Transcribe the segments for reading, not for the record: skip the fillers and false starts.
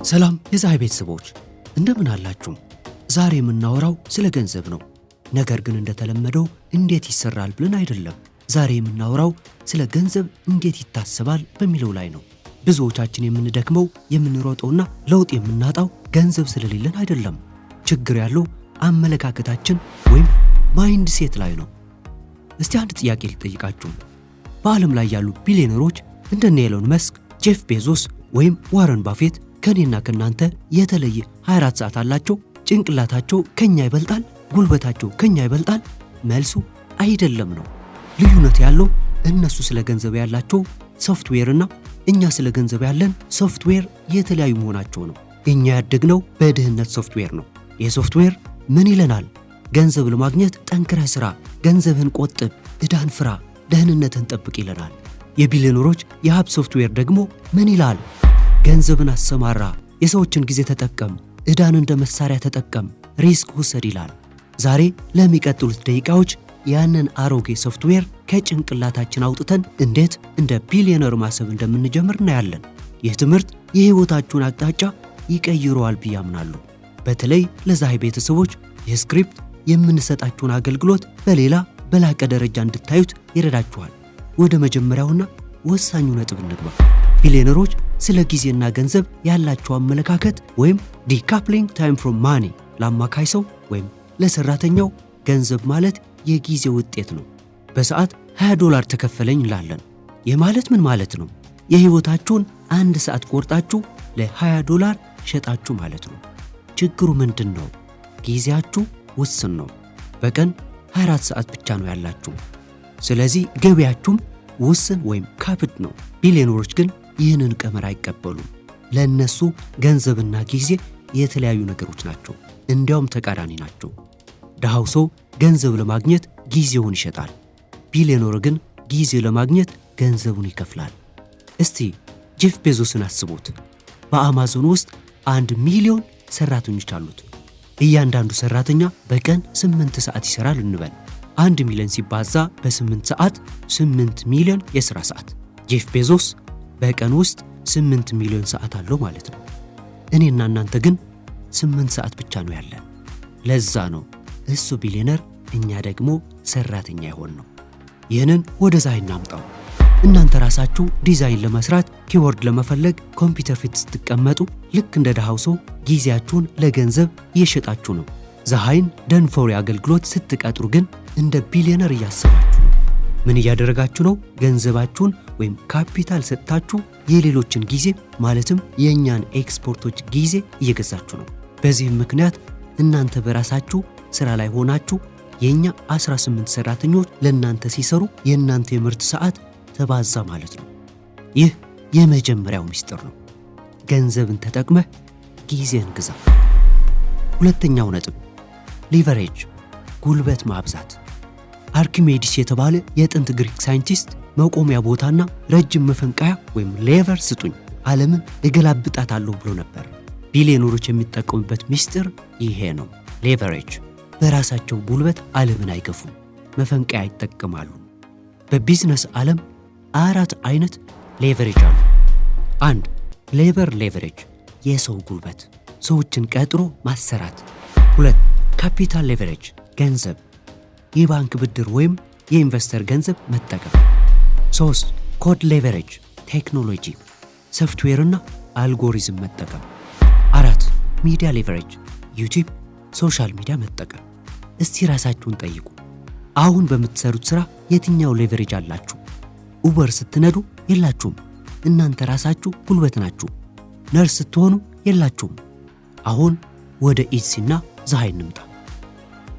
ሰላም የፀሐይ ቤተሰቦች እንደምን አላችሁ? ዛሬ የምናወራው ስለ ገንዘብ ነው። ነገር ግን እንደተለመደው እንዴት ይሰራል ብለን አይደለም። ዛሬ የምናወራው ስለ ገንዘብ እንዴት ይታሰባል በሚለው ላይ ነው። ብዙዎቻችን የምንደክመው የምንሮጠውና ለውጥ የምናጣው ገንዘብ ስለሌለን አይደለም። ችግር ያለው አመለካከታችን ወይም ማይንድ ሴት ላይ ነው። እስቲ አንድ ጥያቄ ልጠይቃችሁ። በዓለም ላይ ያሉ ቢሊዮነሮች እንደነ ኤሎን መስክ፣ ጄፍ ቤዞስ ወይም ዋረን ባፌት ከኔና ከናንተ የተለየ 24 ሰዓት አላቸው? ጭንቅላታቸው ከኛ ይበልጣል? ጉልበታቸው ከኛ ይበልጣል? መልሱ አይደለም ነው። ልዩነት ያለው እነሱ ስለ ገንዘብ ያላቸው ሶፍትዌርና እኛ ስለ ገንዘብ ያለን ሶፍትዌር የተለያዩ መሆናቸው ነው። እኛ ያደግነው በድህነት ሶፍትዌር ነው። ይህ ሶፍትዌር ምን ይለናል? ገንዘብ ለማግኘት ጠንክረህ ስራ፣ ገንዘብህን ቆጥብ፣ ዕዳን ፍራ፣ ደህንነትን ጠብቅ ይለናል። የቢሊዮነሮች የሀብት ሶፍትዌር ደግሞ ምን ይላል? ገንዘብን አሰማራ፣ የሰዎችን ጊዜ ተጠቀም፣ ዕዳን እንደ መሳሪያ ተጠቀም፣ ሪስክ ውሰድ ይላል። ዛሬ ለሚቀጥሉት ደቂቃዎች ያንን አሮጌ ሶፍትዌር ከጭንቅላታችን አውጥተን እንዴት እንደ ቢሊዮነር ማሰብ እንደምንጀምር እናያለን። ይህ ትምህርት የህይወታችሁን አቅጣጫ ይቀይረዋል ብዬ አምናለሁ። በተለይ ለፀሐይ ቤተሰቦች ይህ ስክሪፕት የምንሰጣችሁን አገልግሎት በሌላ በላቀ ደረጃ እንድታዩት ይረዳችኋል። ወደ መጀመሪያውና ወሳኙ ነጥብ እንግባ። ቢሊዮነሮች ስለ ጊዜና ገንዘብ ያላቸው አመለካከት ወይም ዲካፕሊንግ ታይም ፍሮም ማኒ፣ ለአማካይ ሰው ወይም ለሰራተኛው ገንዘብ ማለት የጊዜ ውጤት ነው። በሰዓት $20 ተከፈለኝ እንላለን። ይህ ማለት ምን ማለት ነው? የህይወታችሁን አንድ ሰዓት ቆርጣችሁ ለ$20 ሸጣችሁ ማለት ነው። ችግሩ ምንድን ነው? ጊዜያችሁ ውስን ነው። በቀን 24 ሰዓት ብቻ ነው ያላችሁ። ስለዚህ ገቢያችሁም ውስን ወይም ካፕድ ነው። ቢሊዮነሮች ግን ይህንን ቀመር አይቀበሉም። ለእነሱ ገንዘብና ጊዜ የተለያዩ ነገሮች ናቸው። እንዲያውም ተቃራኒ ናቸው። ድሃው ሰው ገንዘብ ለማግኘት ጊዜውን ይሸጣል። ቢሊዮነር ግን ጊዜ ለማግኘት ገንዘቡን ይከፍላል። እስቲ ጄፍ ቤዞስን አስቡት። በአማዞን ውስጥ 1 ሚሊዮን ሰራተኞች አሉት። እያንዳንዱ ሰራተኛ በቀን 8 ሰዓት ይሰራል እንበል። 1 ሚሊዮን ሲባዛ በ8 ሰዓት 8 ሚሊዮን የሥራ ሰዓት። ጄፍ ቤዞስ በቀን ውስጥ 8 ሚሊዮን ሰዓት አለው ማለት ነው። እኔና እናንተ ግን 8 ሰዓት ብቻ ነው ያለን። ለዛ ነው እሱ ቢሊዮነር፣ እኛ ደግሞ ሰራተኛ ይሆን ነው። ይህንን ወደ ፀሐይ እናምጣው። እናንተ ራሳችሁ ዲዛይን ለመስራት ኪወርድ ለመፈለግ ኮምፒውተር ፊት ስትቀመጡ ልክ እንደ ድሃው ሰው ጊዜያችሁን ለገንዘብ እየሸጣችሁ ነው። ፀሐይን ደንፎሪ አገልግሎት ስትቀጥሩ ግን እንደ ቢሊዮነር እያሰባችሁ ነው። ምን እያደረጋችሁ ነው? ገንዘባችሁን ወይም ካፒታል ሰጥታችሁ የሌሎችን ጊዜ ማለትም የእኛን ኤክስፖርቶች ጊዜ እየገዛችሁ ነው። በዚህም ምክንያት እናንተ በራሳችሁ ስራ ላይ ሆናችሁ የእኛ 18 ሰራተኞች ለእናንተ ሲሰሩ የእናንተ የምርት ሰዓት ተባዛ ማለት ነው። ይህ የመጀመሪያው ምስጢር ነው። ገንዘብን ተጠቅመህ ጊዜን ግዛ። ሁለተኛው ነጥብ ሊቨሬጅ፣ ጉልበት ማብዛት። አርኪሜዲስ የተባለ የጥንት ግሪክ ሳይንቲስት መቆሚያ ቦታና ረጅም መፈንቃያ ወይም ሌቨር ስጡኝ ዓለምን እገላብጣታለሁ ብሎ ነበር። ቢሊዮነሮች የሚጠቀሙበት ምስጢር ይሄ ነው። ሌቨሬጅ። በራሳቸው ጉልበት ዓለምን አይገፉም፣ መፈንቃያ ይጠቀማሉ። በቢዝነስ ዓለም 4 አይነት ሌቨሬጅ አሉ። 1. ሌበር ሌቨሬጅ፣ የሰው ጉልበት፣ ሰዎችን ቀጥሮ ማሰራት። 2. ካፒታል ሌቨሬጅ፣ ገንዘብ፣ የባንክ ብድር ወይም የኢንቨስተር ገንዘብ መጠቀም። 3. ኮድ ሌቨሬጅ፣ ቴክኖሎጂ፣ ሶፍትዌርና አልጎሪዝም መጠቀም። 4. ሚዲያ ሌቨሬጅ፣ ዩቲዩብ፣ ሶሻል ሚዲያ መጠቀም። እስቲ ራሳችሁን ጠይቁ። አሁን በምትሰሩት ሥራ የትኛው ሌቨሬጅ አላችሁ? ኡበር ስትነዱ የላችሁም። እናንተ ራሳችሁ ጉልበት ናችሁ። ነርስ ስትሆኑ የላችሁም። አሁን ወደ ኢትሲና ፀሐይ እንምጣ።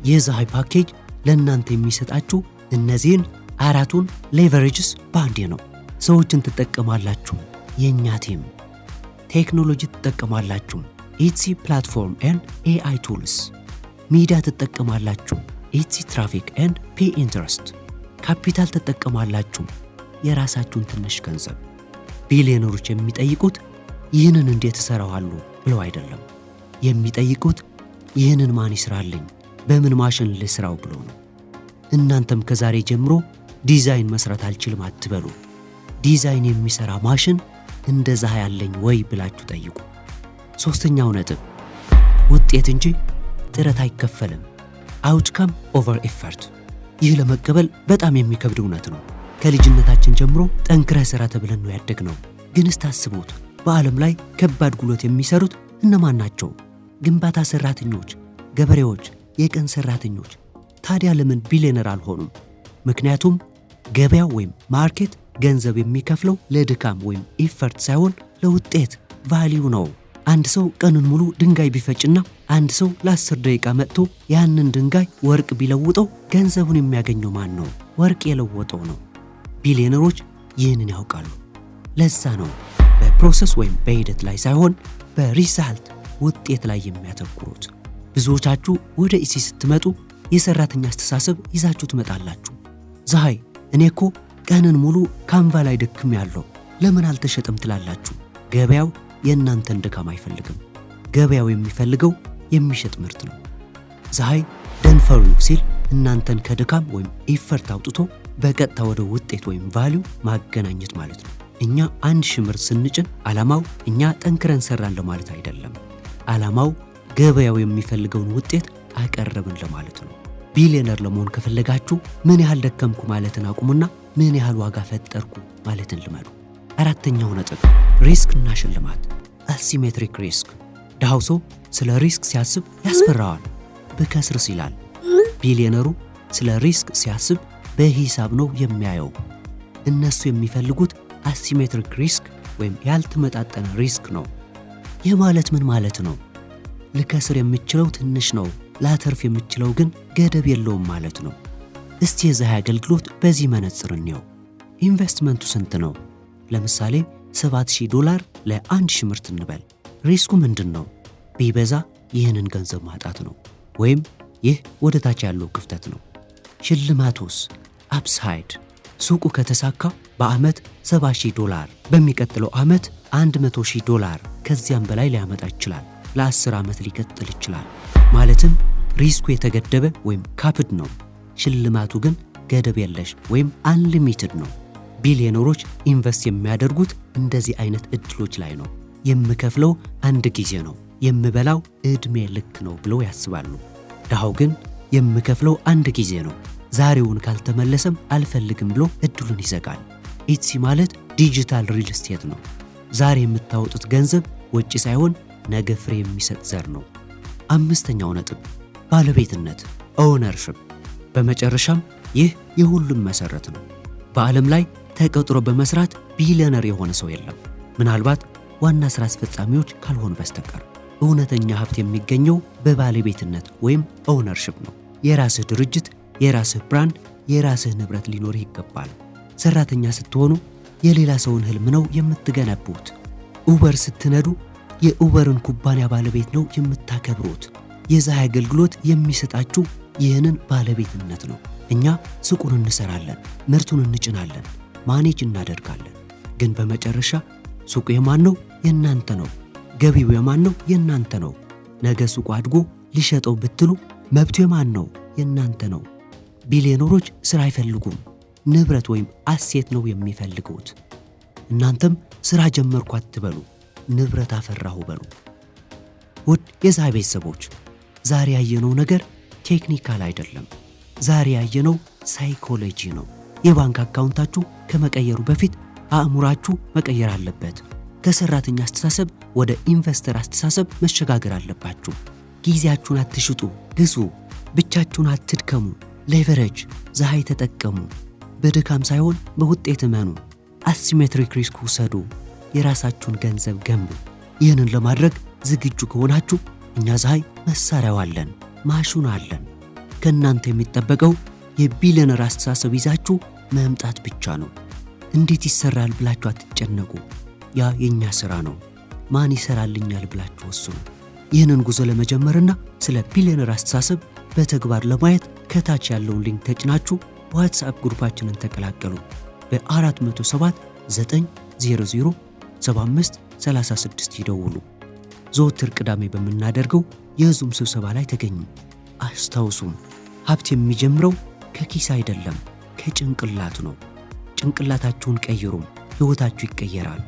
የፀሐይ ፓኬጅ ለእናንተ የሚሰጣችሁ እነዚህን 4ቱን ሌቨሬጅስ በአንዴ ነው። ሰዎችን ትጠቀማላችሁ፣ የእኛ ቲም። ቴክኖሎጂ ትጠቀማላችሁ፣ ኢትሲ ፕላትፎርም ኤንድ ኤአይ ቱልስ። ሚዲያ ትጠቀማላችሁ፣ ኢትሲ ትራፊክ ኤንድ ፒኢንተረስት። ካፒታል ትጠቀማላችሁ፣ የራሳችሁን ትንሽ ገንዘብ። ቢሊዮነሮች የሚጠይቁት ይህንን እንዴት እሰራዋለሁ ብለው አይደለም። የሚጠይቁት ይህንን ማን ይስራልኝ፣ በምን ማሽን ልስራው ብሎ ነው። እናንተም ከዛሬ ጀምሮ ዲዛይን መስራት አልችልም አትበሉ። ዲዛይን የሚሰራ ማሽን እንደ ፀሐይ ያለኝ ወይ ብላችሁ ጠይቁ። ሶስተኛው ነጥብ ውጤት እንጂ ጥረት አይከፈልም። አውትካም ኦቨር ኤፈርት። ይህ ለመቀበል በጣም የሚከብድ እውነት ነው። ከልጅነታችን ጀምሮ ጠንክረህ ስራ ተብለን ነው ያደግነው። ግን እስታስቡት በዓለም ላይ ከባድ ጉልበት የሚሰሩት እነማን ናቸው? ግንባታ ሰራተኞች፣ ገበሬዎች፣ የቀን ሰራተኞች። ታዲያ ለምን ቢሊየነር አልሆኑም? ምክንያቱም ገበያው ወይም ማርኬት ገንዘብ የሚከፍለው ለድካም ወይም ኢፈርት ሳይሆን ለውጤት ቫልዩ ነው። አንድ ሰው ቀኑን ሙሉ ድንጋይ ቢፈጭና አንድ ሰው ለ10 ደቂቃ መጥቶ ያንን ድንጋይ ወርቅ ቢለውጠው ገንዘቡን የሚያገኘው ማን ነው? ወርቅ የለወጠው ነው። ቢሊየነሮች ይህንን ያውቃሉ። ለዛ ነው በፕሮሰስ ወይም በሂደት ላይ ሳይሆን በሪዛልት ውጤት ላይ የሚያተኩሩት። ብዙዎቻችሁ ወደ ኢሲ ስትመጡ የሰራተኛ አስተሳሰብ ይዛችሁ ትመጣላችሁ። ፀሐይ እኔ እኮ ቀንን ሙሉ ካንቫ ላይ ደክም ያለው ለምን አልተሸጠም ትላላችሁ። ገበያው የእናንተን ድካም አይፈልግም። ገበያው የሚፈልገው የሚሸጥ ምርት ነው። ፀሐይ ደንፈሩ ሲል እናንተን ከድካም ወይም ኢፈርት አውጥቶ በቀጥታ ወደ ውጤት ወይም ቫልዩ ማገናኘት ማለት ነው። እኛ 1000 ምርት ስንጭን ዓላማው እኛ ጠንክረን ሰራን ለማለት አይደለም። ዓላማው ገበያው የሚፈልገውን ውጤት አቀረብን ለማለት ነው። ቢሊየነር ለመሆን ከፈለጋችሁ ምን ያህል ደከምኩ ማለትን አቁሙና ምን ያህል ዋጋ ፈጠርኩ ማለትን ልመዱ። አራተኛው ነጥብ ሪስክ እና ሽልማት። አሲሜትሪክ ሪስክ። ድሃው ሰው ስለ ሪስክ ሲያስብ ያስፈራዋል፣ ብከስርስ ይላል። ቢሊየነሩ ስለ ሪስክ ሲያስብ በሂሳብ ነው የሚያየው። እነሱ የሚፈልጉት አሲሜትሪክ ሪስክ ወይም ያልተመጣጠነ ሪስክ ነው። ይህ ማለት ምን ማለት ነው? ልከስር የምችለው ትንሽ ነው፣ ላተርፍ የምችለው ግን ገደብ የለውም ማለት ነው። እስቲ የፀሐይ አገልግሎት በዚህ መነጽር እንየው። ኢንቨስትመንቱ ስንት ነው? ለምሳሌ $7000 ለ1000 ምርት እንበል። ሪስኩ ምንድን ነው? ቢበዛ ይህንን ገንዘብ ማጣት ነው፣ ወይም ይህ ወደ ታች ያለው ክፍተት ነው። ሽልማቱስ? አፕሳይድ። ሱቁ ከተሳካ በዓመት $70,000፣ በሚቀጥለው ዓመት $100,000 ከዚያም በላይ ሊያመጣ ይችላል። ለ10 ዓመት ሊቀጥል ይችላል። ማለትም ሪስኩ የተገደበ ወይም ካፕድ ነው። ሽልማቱ ግን ገደብ የለሽ ወይም አንሊሚትድ ነው። ቢሊየነሮች ኢንቨስት የሚያደርጉት እንደዚህ አይነት እድሎች ላይ ነው። የምከፍለው አንድ ጊዜ ነው፣ የምበላው ዕድሜ ልክ ነው ብለው ያስባሉ። ድሃው ግን የምከፍለው አንድ ጊዜ ነው፣ ዛሬውን ካልተመለሰም አልፈልግም ብሎ እድሉን ይዘጋል። ኢትሲ ማለት ዲጂታል ሪል ስቴት ነው። ዛሬ የምታወጡት ገንዘብ ወጪ ሳይሆን ነገ ፍሬ የሚሰጥ ዘር ነው። አምስተኛው ነጥብ ባለቤትነት ኦውነርሺፕ። በመጨረሻም ይህ የሁሉም መሰረት ነው። በዓለም ላይ ተቀጥሮ በመስራት ቢሊየነር የሆነ ሰው የለም፣ ምናልባት ዋና ስራ አስፈጻሚዎች ካልሆኑ በስተቀር። እውነተኛ ሀብት የሚገኘው በባለቤትነት ወይም ኦውነርሺፕ ነው። የራስህ ድርጅት፣ የራስህ ብራንድ፣ የራስህ ንብረት ሊኖርህ ይገባል። ሰራተኛ ስትሆኑ የሌላ ሰውን ህልም ነው የምትገነቡት። ኡበር ስትነዱ የኡበርን ኩባንያ ባለቤት ነው የምታከብሩት። የፀሐይ አገልግሎት የሚሰጣችሁ ይህንን ባለቤትነት ነው። እኛ ሱቁን እንሰራለን፣ ምርቱን እንጭናለን፣ ማኔጅ እናደርጋለን። ግን በመጨረሻ ሱቁ የማን ነው? የእናንተ ነው። ገቢው የማን ነው? የእናንተ ነው። ነገ ሱቁ አድጎ ሊሸጠው ብትሉ መብቱ የማን ነው? የእናንተ ነው። ቢሊየነሮች ስራ አይፈልጉም፣ ንብረት ወይም አሴት ነው የሚፈልጉት። እናንተም ስራ ጀመርኩ አትበሉ፣ ንብረት አፈራሁ በሉ። ውድ የፀሐይ ቤተሰቦች ዛሬ ያየነው ነገር ቴክኒካል አይደለም። ዛሬ ያየነው ሳይኮሎጂ ነው። የባንክ አካውንታችሁ ከመቀየሩ በፊት አእምሯችሁ መቀየር አለበት። ከሰራተኛ አስተሳሰብ ወደ ኢንቨስተር አስተሳሰብ መሸጋገር አለባችሁ። ጊዜያችሁን አትሽጡ፣ ግዙ። ብቻችሁን አትድከሙ። ሌቨሬጅ ፀሐይ ተጠቀሙ። በድካም ሳይሆን በውጤት እመኑ። አሲሜትሪክ ሪስክ ውሰዱ። የራሳችሁን ገንዘብ ገንቡ። ይህንን ለማድረግ ዝግጁ ከሆናችሁ እኛ ፀሐይ መሳሪያው አለን፣ ማሽኑ አለን። ከእናንተ የሚጠበቀው የቢሊየነር አስተሳሰብ ይዛችሁ መምጣት ብቻ ነው። እንዴት ይሰራል ብላችሁ አትጨነቁ። ያ የኛ ሥራ ነው። ማን ይሰራልኛል ብላችሁ ወስኑ። ይህንን ጉዞ ለመጀመርና ስለ ቢሊየነር አስተሳሰብ በተግባር ለማየት ከታች ያለውን ሊንክ ተጭናችሁ ዋትስአፕ ግሩፓችንን ተቀላቀሉ። በ407 900 7536 ይደውሉ። ዘወትር ቅዳሜ በምናደርገው የዙም ስብሰባ ላይ ተገኙ። አስታውሱም ሀብት የሚጀምረው ከኪስ አይደለም፣ ከጭንቅላት ነው። ጭንቅላታችሁን ቀይሩም፣ ሕይወታችሁ ይቀየራል።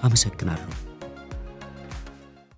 አመሰግናለሁ።